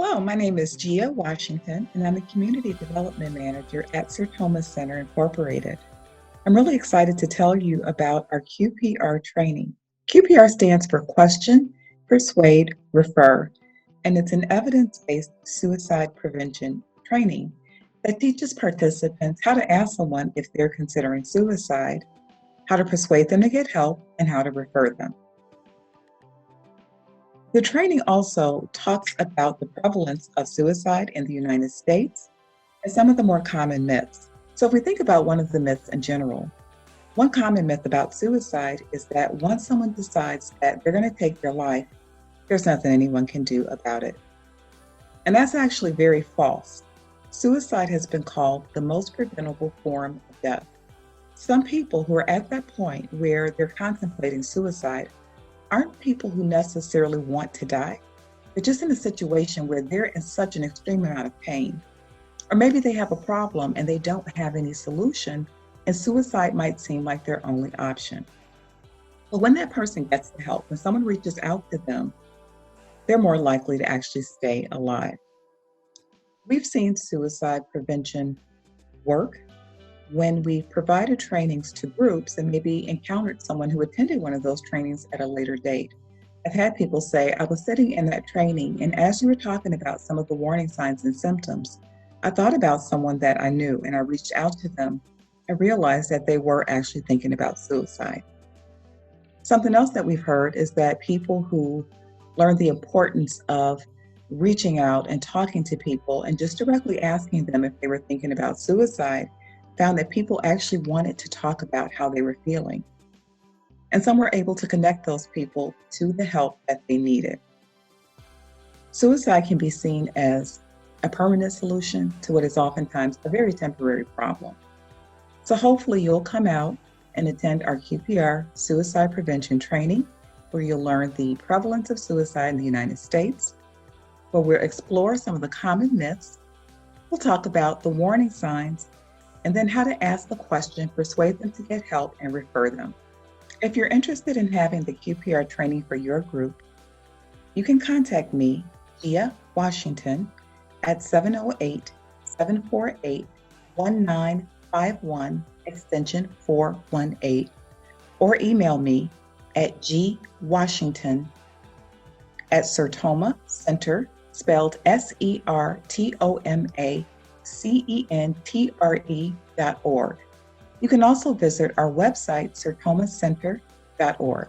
Hello, my name is Gia Washington, and I'm the Community Development Manager at SERTOMA Centre Incorporated. I'm really excited to tell you about our QPR training. QPR stands for Question, Persuade, Refer, and it's an evidence-based suicide prevention training that teaches participants how to ask someone if they're considering suicide, how to persuade them to get help, and how to refer them. The training also talks about the prevalence of suicide in the United States and some of the more common myths. So if we think about one of the myths in general, one common myth about suicide is that once someone decides that they're going to take their life, there's nothing anyone can do about it. And that's actually very false. Suicide has been called the most preventable form of death. Some people who are at that point where they're contemplating suicide aren't people who necessarily want to die. They're just in a situation where they're in such an extreme amount of pain. Or maybe they have a problem and they don't have any solution, and suicide might seem like their only option. But when that person gets the help, when someone reaches out to them, they're more likely to actually stay alive. We've seen suicide prevention work when we provided trainings to groups and maybe encountered someone who attended one of those trainings at a later date. I've had people say, I was sitting in that training, and as you were talking about some of the warning signs and symptoms, I thought about someone that I knew, and I reached out to them. I realized that they were actually thinking about suicide. Something else that we've heard is that people who learn the importance of reaching out and talking to people and just directly asking them if they were thinking about suicide found that people actually wanted to talk about how they were feeling. And some were able to connect those people to the help that they needed. Suicide can be seen as a permanent solution to what is oftentimes a very temporary problem. So hopefully you'll come out and attend our QPR suicide prevention training, where you'll learn the prevalence of suicide in the United States, where we'll explore some of the common myths. We'll talk about the warning signs, and then how to ask the question, persuade them to get help, and refer them. If you're interested in having the QPR training for your group, you can contact me, Gia Washington, at 708-748-1951, extension 418, or email me at gwashington@SERTOMA Centre, spelled SERTOMACENTRE.org. You can also visit our website, sertomacentre.org.